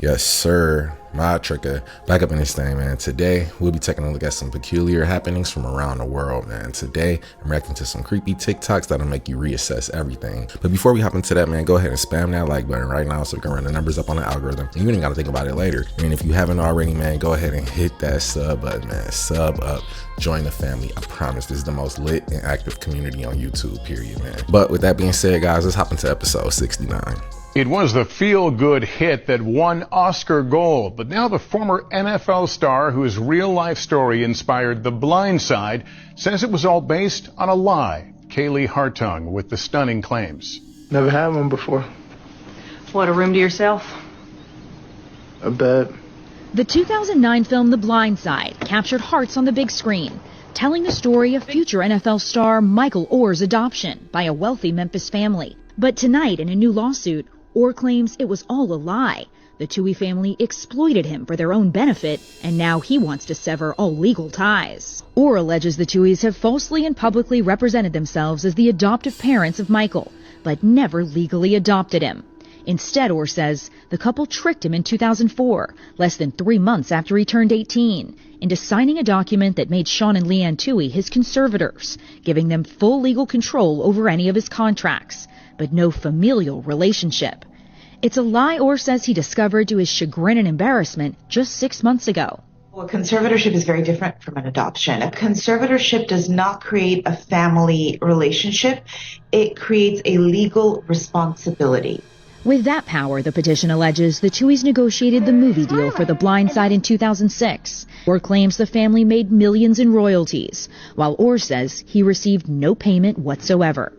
Yes, sir. My tricker. Back up in this thing, man. Today, we'll be taking a look at some peculiar happenings from around the world, man. Today, I'm reacting to some creepy TikToks that'll make you reassess everything. But before we hop into that, man, go ahead and spam that like button right now so we can run the numbers up on the algorithm. And you ain't got to think about it later. And if you haven't already, man, go ahead and hit that sub button, man. Sub up. Join the family. I promise this is the most lit and active community on YouTube, period, man. But with that being said, guys, let's hop into episode 69. It was the feel-good hit that won Oscar Gold, but now the former NFL star whose real-life story inspired The Blind Side says it was all based on a lie. Kaylee Hartung with the stunning claims. Never had one before. What, a room to yourself? A bed. The 2009 film The Blind Side captured hearts on the big screen, telling the story of future NFL star Michael Oher's adoption by a wealthy Memphis family. But tonight, in a new lawsuit, Oher claims it was all a lie. The Tuohy family exploited him for their own benefit, and now he wants to sever all legal ties. Oher alleges the Tuohys have falsely and publicly represented themselves as the adoptive parents of Michael, but never legally adopted him. Instead, Oher says, the couple tricked him in 2004, less than 3 months after he turned 18, into signing a document that made Sean and Leanne Tuohy his conservators, giving them full legal control over any of his contracts, but no familial relationship. It's a lie Oher says he discovered to his chagrin and embarrassment just 6 months ago. Well, a conservatorship is very different from an adoption. A conservatorship does not create a family relationship. It creates a legal responsibility. With that power, the petition alleges the Tuohys negotiated the movie deal for The Blind Side in 2006. Oher claims the family made millions in royalties, while Oher says he received no payment whatsoever.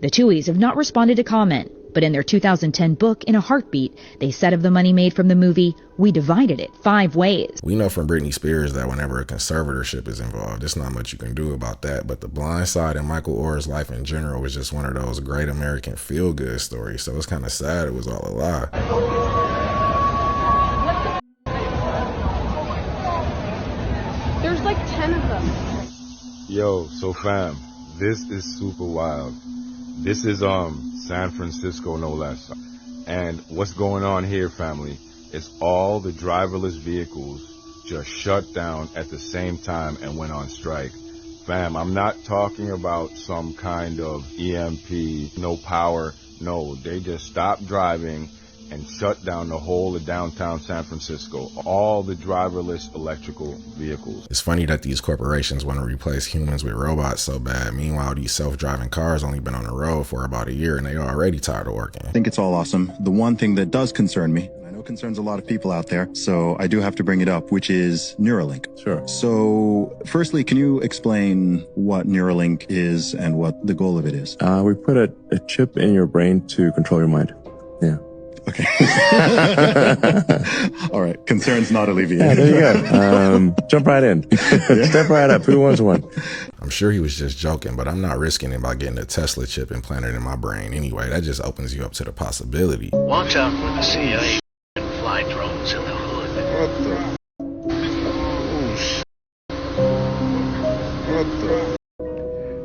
The Tuohys have not responded to comment, but in their 2010 book, In a Heartbeat, they said of the money made from the movie, "We divided it 5 ways." We know from Britney Spears that whenever a conservatorship is involved, there's not much you can do about that. But The Blind Side and Michael Oher's life in general was just one of those great American feel-good stories. So it's kind of sad it was all a lie. There's like 10 of them. Yo, so fam, this is super wild. This is San Francisco, no less. And what's going on here, family, is all the driverless vehicles just shut down at the same time and went on strike. Fam, I'm not talking about some kind of EMP, no power. No, they just stopped driving and shut down the whole of downtown San Francisco, all the driverless electrical vehicles. It's funny that these corporations want to replace humans with robots so bad. Meanwhile, these self-driving cars only been on the road for about a year and they already tired of working. I think it's all awesome. The one thing that does concern me, and I know concerns a lot of people out there, so I do have to bring it up, which is Neuralink. Sure. So firstly, can you explain what Neuralink is and what the goal of it is? We put a chip in your brain to control your mind. Yeah. Okay. All right. Concerns not alleviated. Yeah, there you go. Jump right in. Step right up. Who wants one? I'm sure he was just joking, but I'm not risking it by getting a Tesla chip implanted in my brain anyway. That just opens you up to the possibility. Watch out for the CIA and fly drones in the hood.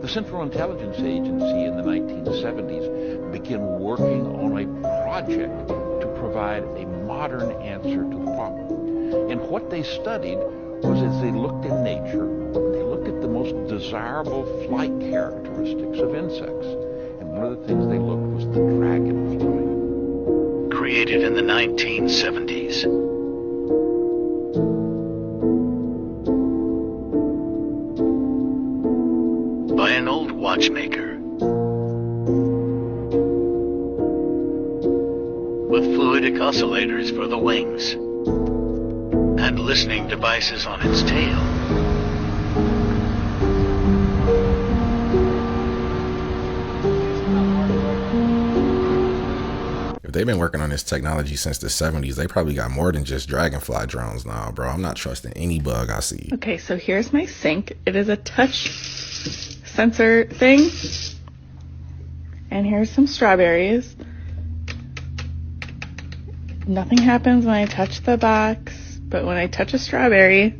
The Central Intelligence Agency in the 1970s began working on a project to provide a modern answer to the problem. And what they studied was as they looked in nature, they looked at the most desirable flight characteristics of insects. And one of the things they looked was the dragonfly. Created in the 1970s. By an old watchmaker. With fluidic oscillators for the wings. And listening devices on its tail. If they've been working on this technology since the 70s, they probably got more than just dragonfly drones now, bro. I'm not trusting any bug I see. Okay, so here's my sink. It is a touch sensor thing. And here's some strawberries. Nothing happens when I touch the box, but when I touch a strawberry,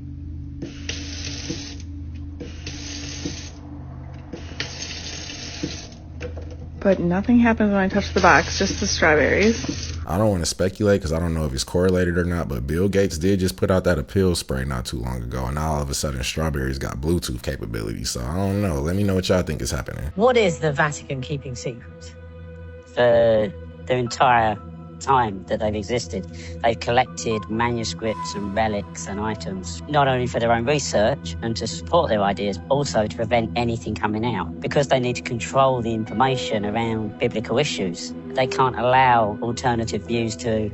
but nothing happens when I touch the box, just the strawberries. I don't want to speculate because I don't know if it's correlated or not, but Bill Gates did just put out that appeal spray not too long ago, and now all of a sudden strawberries got Bluetooth capability. So I don't know. Let me know what y'all think is happening. What is the Vatican keeping secret? For their entire time that they've existed, they've collected manuscripts and relics and items, not only for their own research and to support their ideas, but also to prevent anything coming out. Because they need to control the information around biblical issues, they can't allow alternative views to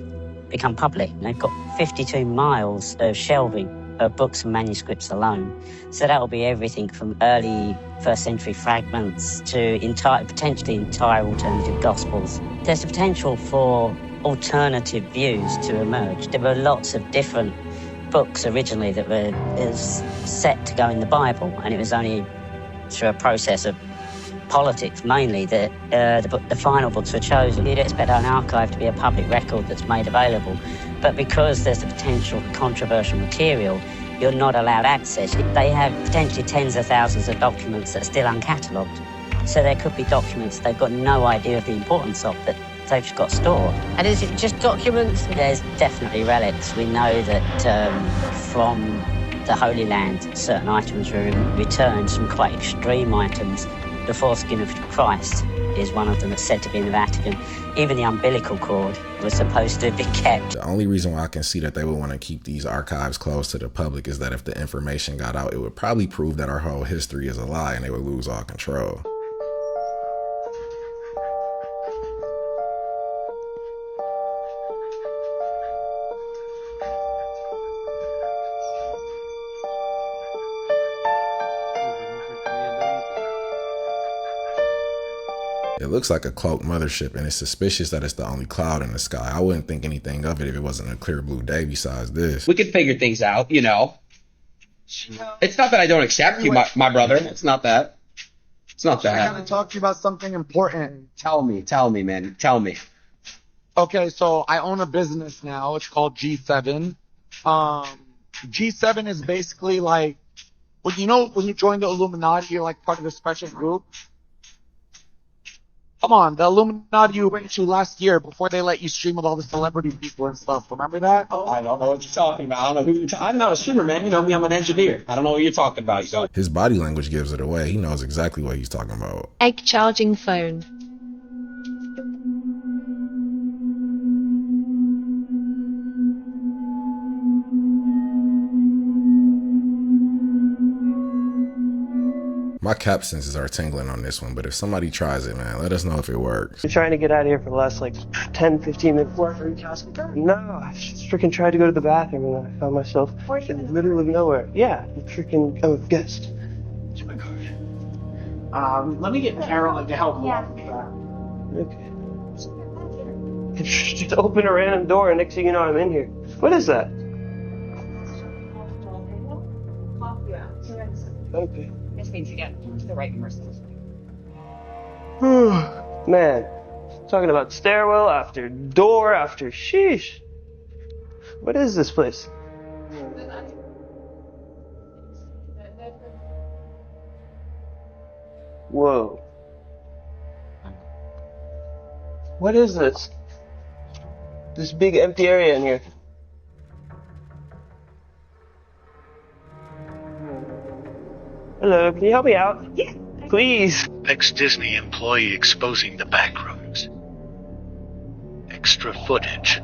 become public. They've got 52 miles of shelving of books and manuscripts alone. So that will be everything from early first century fragments to potentially entire alternative gospels. There's a potential for alternative views to emerge. There were lots of different books originally that were set to go in the Bible, and it was only through a process of politics mainly that the final books were chosen. You'd expect an archive to be a public record that's made available, but because there's the potential for controversial material, you're not allowed access. They have potentially tens of thousands of documents that are still uncatalogued. So there could be documents they've got no idea of the importance of that they've just got stored. And is it just documents? There's definitely relics. We know that from the Holy Land, certain items were returned, some quite extreme items. The foreskin of Christ is one of them that's said to be in the Vatican. Even the umbilical cord was supposed to be kept. The only reason why I can see that they would want to keep these archives closed to the public is that if the information got out, it would probably prove that our whole history is a lie and they would lose all control. It looks like a cloaked mothership, and it's suspicious that it's the only cloud in the sky. I wouldn't think anything of it if it wasn't a clear blue day besides this. We could figure things out, you know. It's not that I don't accept you, my brother. It's not that. It's not that. I gotta talk to you about something important. Tell me, man. Tell me. Okay, so I own a business now. It's called G7. G7 is basically like, well, you know, when you join the Illuminati, you're like part of a special group. Come on, the Illuminati you went to last year before they let you stream with all the celebrity people and stuff. Remember that? Oh, I don't know what you're talking about. I don't know who you're talking about. I'm not a streamer, man. You know me, I'm an engineer. I don't know what you're talking about. So. His body language gives it away. He knows exactly what he's talking about. Egg charging phone. My cap senses are tingling on this one, but if somebody tries it, man, let us know if it works. Been trying to get out of here for the last like 10, 15 minutes. No, I just freaking tried to go to the bathroom and I found myself in the middle of nowhere. Yeah, freaking I'm a guest. It's my card. Let me get Carolyn to help me. Okay. Just open a random door and next thing you know I'm in here. What is that? Okay. This means to get to the right person. Man, talking about stairwell after door after sheesh. What is this place? Whoa. What is this? This big empty area in here. Hello, can you help me out? Yeah. Please. Ex-Disney employee exposing the back rooms. Extra footage.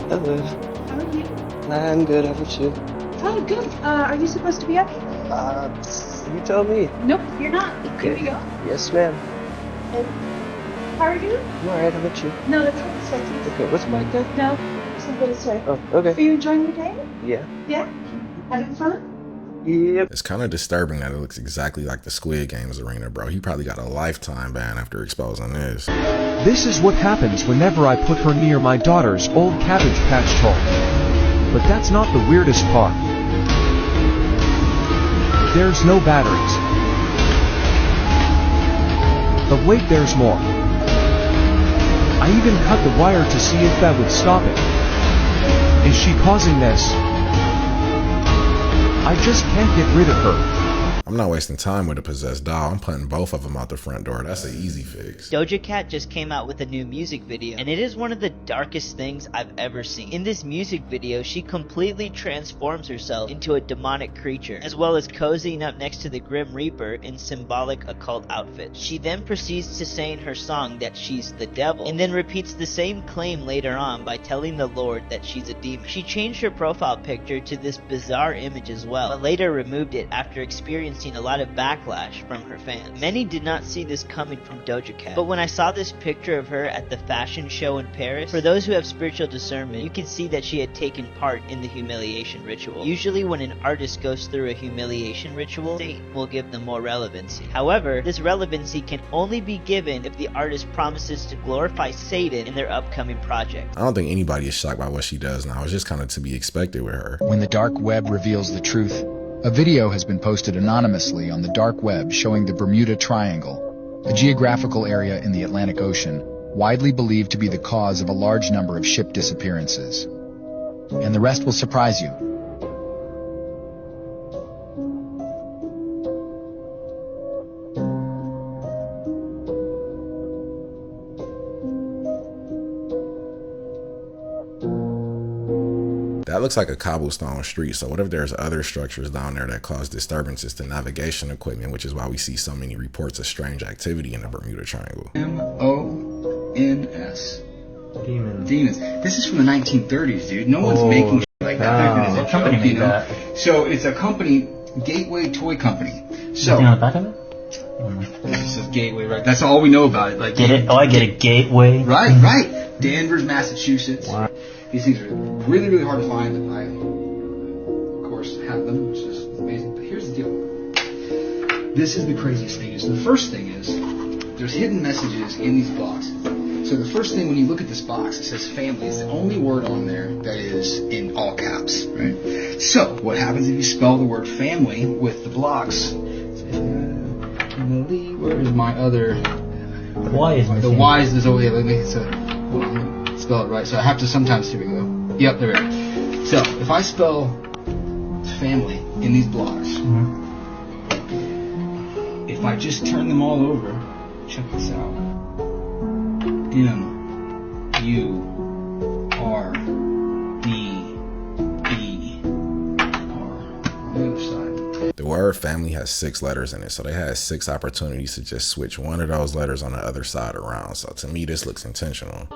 Hello. How are you? I'm good, how about you? Oh, good. Are you supposed to be up? You tell me. Nope, you're not. Okay. Here we go. Yes, ma'am. How are you? I'm alright, how about you? No, that's not the sexy. Okay, what's my day? No, something this way. Oh, okay. Are you enjoying your day? Yeah. Yeah? Having fun? Yep. It's kind of disturbing that it looks exactly like the Squid Games arena, bro. He probably got a lifetime ban after exposing this. This is what happens whenever I put her near my daughter's old Cabbage Patch toy. But that's not the weirdest part. There's no batteries. But wait, there's more. I even cut the wire to see if that would stop it. Is she causing this? I just can't get rid of her. I'm not wasting time with a possessed doll. I'm putting both of them out the front door. That's an easy fix. Doja Cat just came out with a new music video, and it is one of the darkest things I've ever seen. In this music video, she completely transforms herself into a demonic creature, as well as cozying up next to the Grim Reaper in symbolic occult outfits. She then proceeds to say in her song that she's the devil, and then repeats the same claim later on by telling the Lord that she's a demon. She changed her profile picture to this bizarre image as well, but later removed it after experiencing a lot of backlash from her fans. Many did not see this coming from Doja Cat, but when I saw this picture of her at the fashion show in Paris, for those who have spiritual discernment, you can see that she had taken part in the humiliation ritual. Usually when an artist goes through a humiliation ritual, Satan will give them more relevancy. However, this relevancy can only be given if the artist promises to glorify Satan in their upcoming project. I don't think anybody is shocked by what she does now. It's just kind of to be expected with her. When the dark web reveals the truth, a video has been posted anonymously on the dark web showing the Bermuda Triangle, a geographical area in the Atlantic Ocean, widely believed to be the cause of a large number of ship disappearances. And the rest will surprise you. That looks like a cobblestone street, so what if there's other structures down there that cause disturbances to navigation equipment, which is why we see so many reports of strange activity in the Bermuda Triangle. M-O-N-S. Demons. This is from the 1930s, dude. No one's making shit like that. What company made that? So it's a company, Gateway Toy Company. So on the back of it? This is Gateway, right? That's all we know about it. Like, get it? Oh, I get a Gateway. Right. Danvers, Massachusetts. Wow. These things are really, really hard to find. I, of course, have them, which is amazing. But here's the deal. This is the craziest thing. Is the first thing is there's hidden messages in these boxes. So the first thing when you look at this box, it says family. It's the only word on there that is in all caps, right? So what happens if you spell the word family with the blocks? Where is my other? The Y is missing. The Y is over here. Let me spell it right. So I have to sometimes. Here we go. Yep, there we go. So if I spell family in these blocks, if I just turn them all over, check this out. M-U-R-B-E-R on the other side. The word family has 6 letters in it, so they had 6 opportunities to just switch one of those letters on the other side around. So to me, this looks intentional.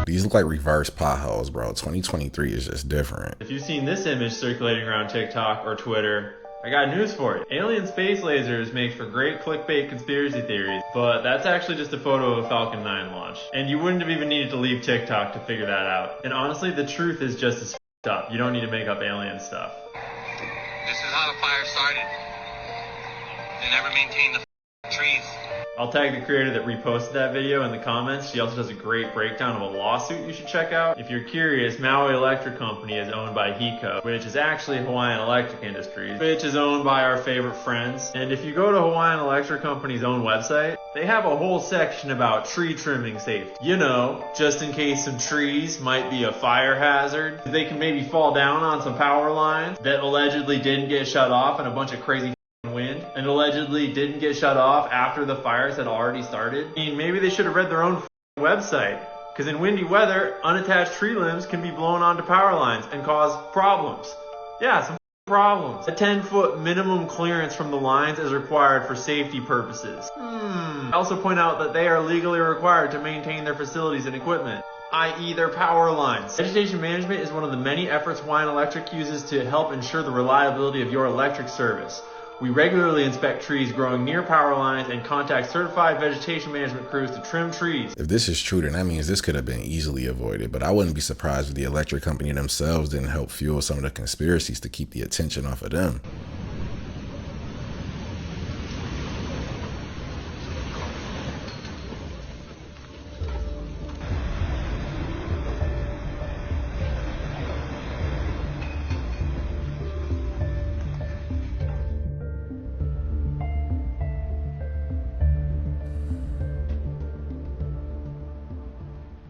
These look like reverse potholes, bro. 2023 is just different. If you've seen this image circulating around TikTok or Twitter, I got news for you. Alien space lasers make for great clickbait conspiracy theories, but that's actually just a photo of a Falcon 9 launch. And you wouldn't have even needed to leave TikTok to figure that out. And honestly, the truth is just as f***ed up. You don't need to make up alien stuff. This is how the fire started. They never maintained the trees. I'll tag the creator that reposted that video in the comments. She also does a great breakdown of a lawsuit you should check out. If you're curious, Maui Electric Company is owned by HECO, which is actually Hawaiian Electric Industries, which is owned by our favorite friends. And if you go to Hawaiian Electric Company's own website, they have a whole section about tree trimming safety. You know, just in case some trees might be a fire hazard. They can maybe fall down on some power lines that allegedly didn't get shut off and a bunch of crazy wind and allegedly didn't get shut off after the fires had already started. I mean, maybe they should have read their own website, because in windy weather, unattached tree limbs can be blown onto power lines and cause problems. Yeah, some problems. A 10-foot minimum clearance from the lines is required for safety purposes. I also point out that they are legally required to maintain their facilities and equipment, i.e. their power lines. Vegetation management is one of the many efforts Hawaiian Electric uses to help ensure the reliability of your electric service. We regularly inspect trees growing near power lines and contact certified vegetation management crews to trim trees. If this is true, then that means this could have been easily avoided, but I wouldn't be surprised if the electric company themselves didn't help fuel some of the conspiracies to keep the attention off of them.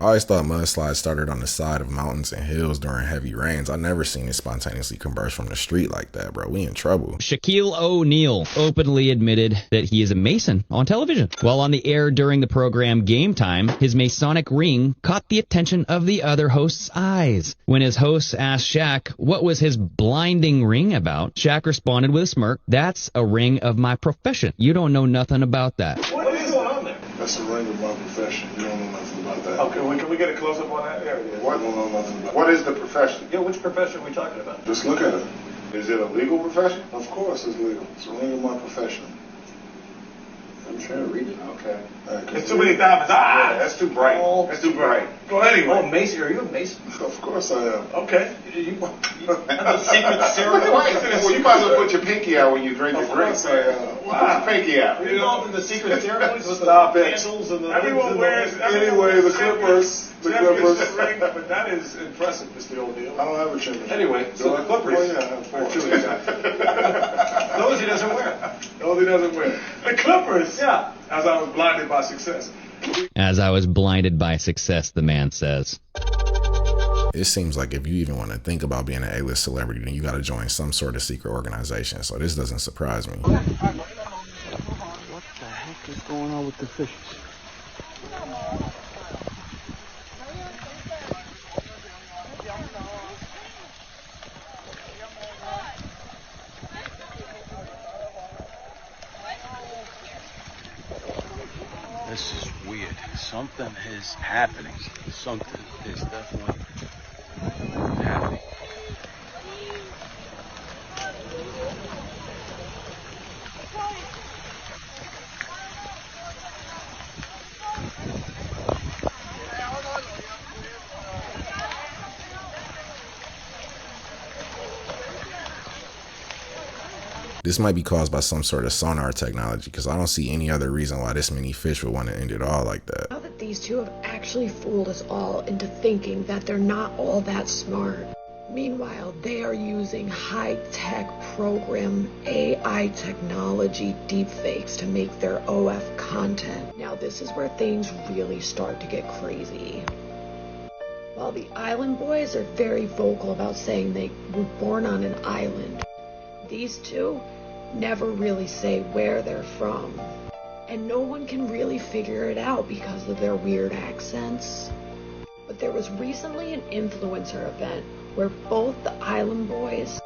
I always thought mudslides started on the side of mountains and hills during heavy rains. I never seen it spontaneously converge from the street like that, bro. We in trouble. Shaquille O'Neal openly admitted that he is a Mason on television. While on the air during the program Game Time, his Masonic ring caught the attention of the other host's eyes. When his host asked Shaq what was his blinding ring about, Shaq responded with a smirk, "That's a ring of my profession. You don't know nothing about that." What is going on there? That's a ring of my profession. You don't know nothing about that. Okay, can we get a close-up on that? There it is. What? I don't know nothing about. What is the profession? Yeah, which profession are we talking about? Just look at it. Is it a legal profession? Of course it's legal. It's a ring of my profession. I'm trying to read it. Okay. It's too many diamonds. Yeah, that's too bright. That's too bright. Well, anyway. Oh, Mason. Are you a Mason? Of course I am. Okay. The secret ceremony. Well, you might as well put your pinky out when you drink your drink. Put your pinky out. Are you involved in the secret ceremonies with the candles and the... Everyone wears... Anyway, the Clippers. The Clippers. Ring, but that is impressive, Mr. O'Neal. I don't have a championship. Anyway, so the Clippers. Oh, yeah, I have 4. Those he doesn't wear. Those he doesn't wear. The Clippers. Yeah. As I was blinded by success. As I was blinded by success, the man says. It seems like if you even want to think about being an A-list celebrity, then you got to join some sort of secret organization. So this doesn't surprise me. What the heck is going on with the fishes? This is weird. Something is happening. Something is definitely happening. This might be caused by some sort of sonar technology, because I don't see any other reason why this many fish would want to end it all like that. Now that these two have actually fooled us all into thinking that they're not all that smart. Meanwhile, they are using high-tech program AI technology deepfakes to make their OF content. Now this is where things really start to get crazy. While the Island Boys are very vocal about saying they were born on an island, these two never really say where they're from. And no one can really figure it out because of their weird accents. But there was recently an influencer event where both the Island Boys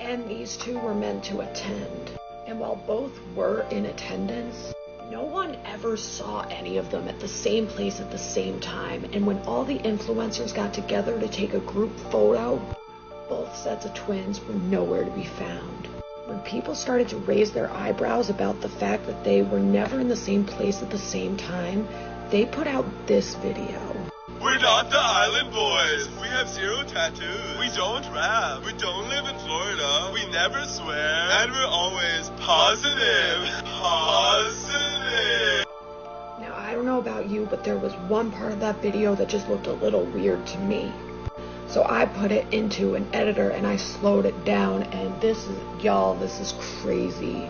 and these two were meant to attend. And while both were in attendance, no one ever saw any of them at the same place at the same time. And when all the influencers got together to take a group photo, both sets of twins were nowhere to be found. When people started to raise their eyebrows about the fact that they were never in the same place at the same time, they put out this video. We're not the Island Boys. We have 0 tattoos. We don't rap. We don't live in Florida. We never swear. And we're always positive. Positive. Now, I don't know about you, but there was one part of that video that just looked a little weird to me. So I put it into an editor and I slowed it down, and this is, y'all, this is crazy.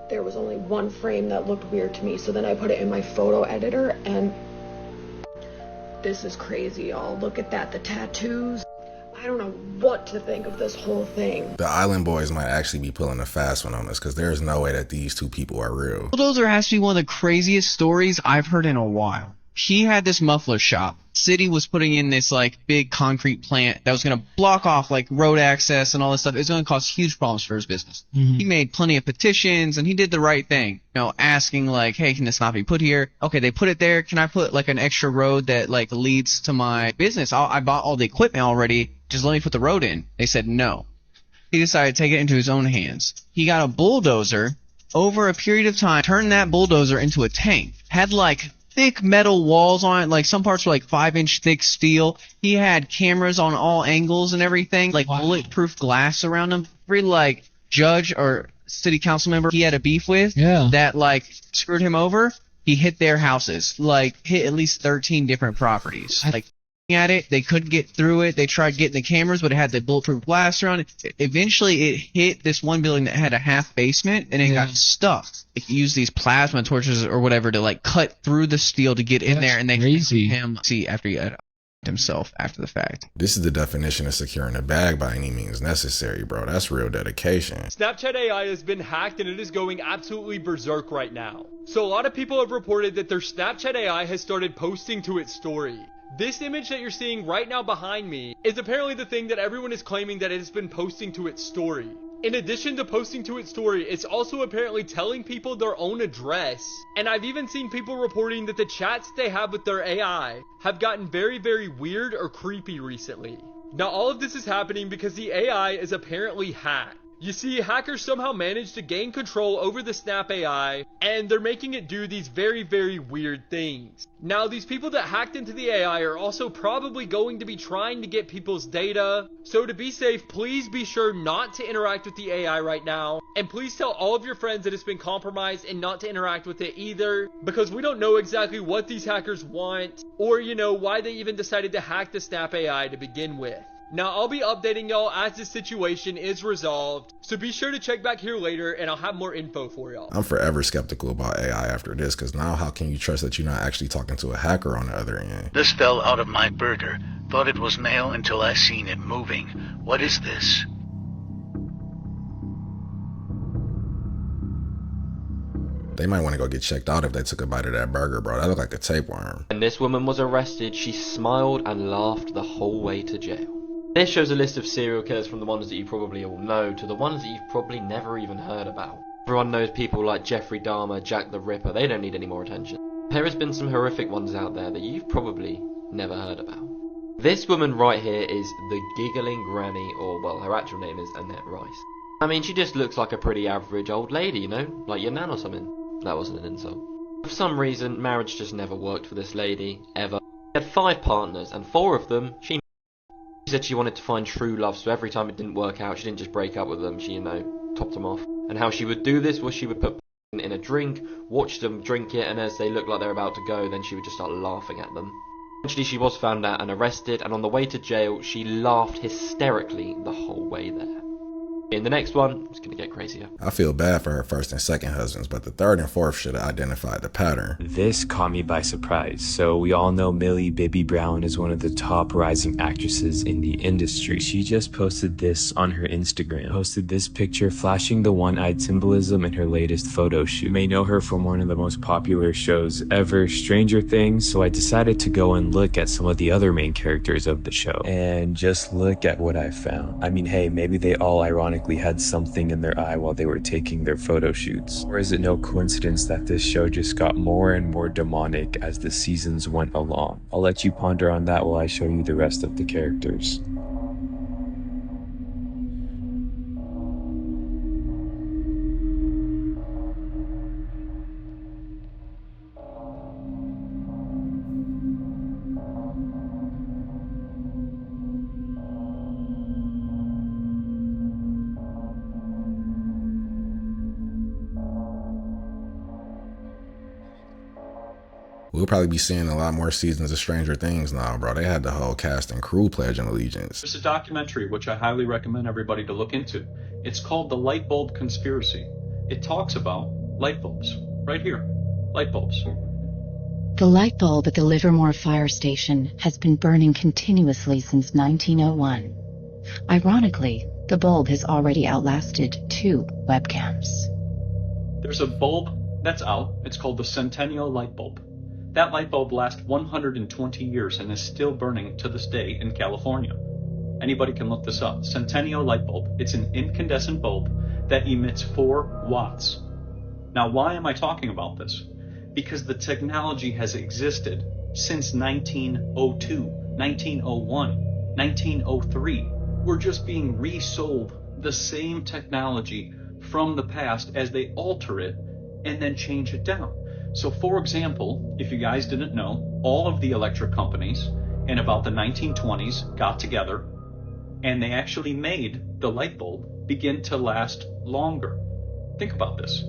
There was only one frame that looked weird to me, so then I put it in my photo editor, and this is crazy, y'all. Look at that, the tattoos. I don't know what to think of this whole thing. The Island Boys might actually be pulling a fast one on us, because there's no way that these two people are real. Bulldozer has to be one of the craziest stories I've heard in a while. He had this muffler shop. City was putting in this like big concrete plant that was going to block off like road access and all this stuff. It was going to cause huge problems for his business. He made plenty of petitions and he did the right thing. You know, asking like, hey, can this not be put here? Okay, they put it there. Can I put like an extra road that like leads to my business? I bought all the equipment already. Just let me put the road in. They said no. He decided to take it into his own hands. He got a bulldozer. Over a period of time, turned that bulldozer into a tank. Had like thick metal walls on it, like some parts were like 5-inch thick steel. He had cameras on all angles and everything, like bulletproof glass around him. Every like judge or city council member he had a beef with that like screwed him over, he hit their houses, like hit at least 13 different properties. Like at it. They couldn't get through it. They tried getting the cameras, but it had the bulletproof glass around it. Eventually, it hit this one building that had a half basement, and it got stuck. It used these plasma torches or whatever to like cut through the steel to get in there, and they crazy. Him see after he had himself after the fact. This is the definition of securing a bag by any means necessary, bro. That's real dedication. Snapchat AI has been hacked and it is going absolutely berserk right now. So a lot of people have reported that their Snapchat AI has started posting to its story. This image that you're seeing right now behind me is apparently the thing that everyone is claiming that it has been posting to its story. In addition to posting to its story, it's also apparently telling people their own address. And I've even seen people reporting that the chats they have with their AI have gotten very, very weird or creepy recently. Now all of this is happening because the AI is apparently hacked. You see, hackers somehow managed to gain control over the Snap AI, and they're making it do these very, very weird things. Now, these people that hacked into the AI are also probably going to be trying to get people's data, so to be safe, please be sure not to interact with the AI right now, and please tell all of your friends that it's been compromised and not to interact with it either, because we don't know exactly what these hackers want, or, why they even decided to hack the Snap AI to begin with. Now, I'll be updating y'all as this situation is resolved, so be sure to check back here later and I'll have more info for y'all. I'm forever skeptical about AI after this, because now how can you trust that you're not actually talking to a hacker on the other end? This fell out of my burger. Thought it was mail until I seen it moving. What is this? They might want to go get checked out if they took a bite of that burger, bro. That looked like a tapeworm. When this woman was arrested, she smiled and laughed the whole way to jail. This shows a list of serial killers from the ones that you probably all know to the ones that you've probably never even heard about. Everyone knows people like Jeffrey Dahmer, Jack the Ripper, they don't need any more attention. There has been some horrific ones out there that you've probably never heard about. This woman right here is the Giggling Granny, or well, her actual name is Annette Rice. I mean, she just looks like a pretty average old lady, like your nan or something. That wasn't an insult. For some reason, marriage just never worked for this lady, ever. She had 5 partners, and 4 of them, she said she wanted to find true love, so every time it didn't work out, she didn't just break up with them, she, topped them off. And how she would do this was she would put in a drink, watch them drink it, and as they looked like they were about to go, then she would just start laughing at them. Eventually she was found out and arrested, and on the way to jail, she laughed hysterically the whole way there. In the next one, it's gonna get crazier. I feel bad for her first and second husbands, but the third and fourth should have identified the pattern. This caught me by surprise. So we all know Millie Bobby Brown is one of the top rising actresses in the industry. She just posted this on her Instagram. Posted this picture flashing the one-eyed symbolism in her latest photo shoot. You may know her from one of the most popular shows ever, Stranger Things, so I decided to go and look at some of the other main characters of the show. And just look at what I found. I mean, hey, maybe they all ironically had something in their eye while they were taking their photo shoots. Or is it no coincidence that this show just got more and more demonic as the seasons went along? I'll let you ponder on that while I show you the rest of the characters. We'll probably be seeing a lot more seasons of Stranger Things now, bro. They had the whole cast and crew pledging allegiance. There's a documentary which I highly recommend everybody to look into. It's called The Light Bulb Conspiracy. It talks about light bulbs. Right here. Light bulbs. The light bulb at the Livermore Fire Station has been burning continuously since 1901. Ironically, the bulb has already outlasted 2 webcams. There's a bulb that's out. It's called the Centennial Light Bulb. That light bulb lasts 120 years and is still burning to this day in California. Anybody can look this up. Centennial light bulb. It's an incandescent bulb that emits 4 watts. Now, why am I talking about this? Because the technology has existed since 1902, 1901, 1903. We're just being resold the same technology from the past as they alter it and then change it down. So for example, if you guys didn't know, all of the electric companies in about the 1920s got together and they actually made the light bulb begin to last longer. Think about this.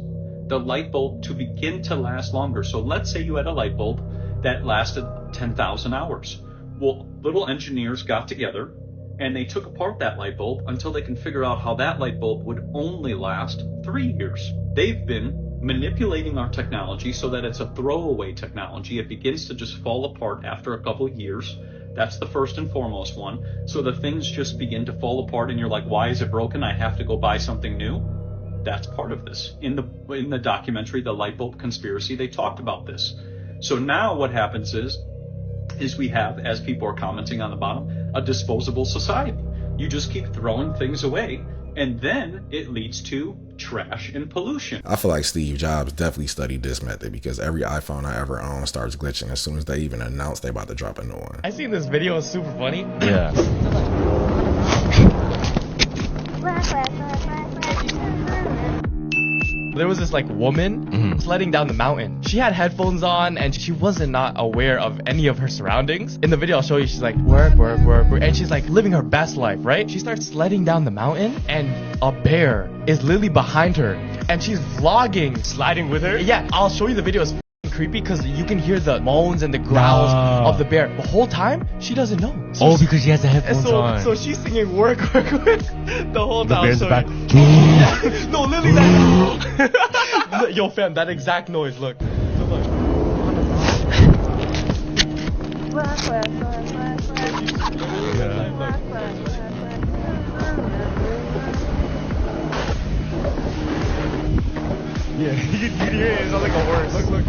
The light bulb to begin to last longer. So let's say you had a light bulb that lasted 10,000 hours. Well, little engineers got together and they took apart that light bulb until they can figure out how that light bulb would only last 3 years. They've been manipulating our technology so that it's a throwaway technology. It begins to just fall apart after a couple of years. That's the first and foremost one. So the things just begin to fall apart and you're like, why is it broken? I have to go buy something new. That's part of this. In the documentary, The Light Bulb Conspiracy, they talked about this. So now what happens is we have, as people are commenting on the bottom, a disposable society. You just keep throwing things away, and then it leads to trash and pollution. I feel like Steve Jobs definitely studied this method because every iPhone I ever own starts glitching as soon as they even announce they about to drop a new one. I seen this video, it's super funny. Yeah. There was this like woman sledding down the mountain. She had headphones on and she wasn't not aware of any of her surroundings. In the video I'll show you, she's like work, and she's like living her best life, right? She starts sledding down the mountain and a bear is literally behind her and she's vlogging sliding with her. Yeah, I'll show you the video. It's creepy because you can hear the moans and the growls of the bear. The whole time she doesn't know. So because she has the headphones on. So she's singing work the whole time. The bear's back. No, literally that. Yo fam, that exact noise, look. So look. Yeah, you can hear it. It's not like a horse. Look.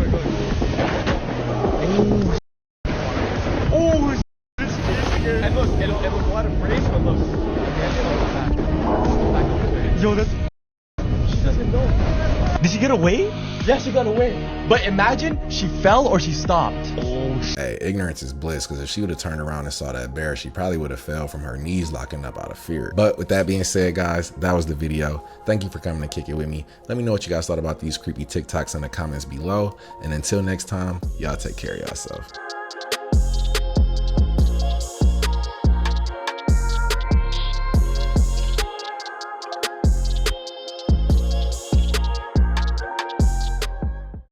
Oh, it's chasing her. And look, it'll go out of frames, but look. Yo, that's... She doesn't know. Did she get away? Yeah, she got away. But imagine she fell or she stopped. Oh, hey, ignorance is bliss, because if she would have turned around and saw that bear, she probably would have fell from her knees locking up out of fear. But with that being said, guys, that was the video. Thank you for coming to kick it with me. Let me know what you guys thought about these creepy TikToks in the comments below. And until next time, y'all take care of yourself.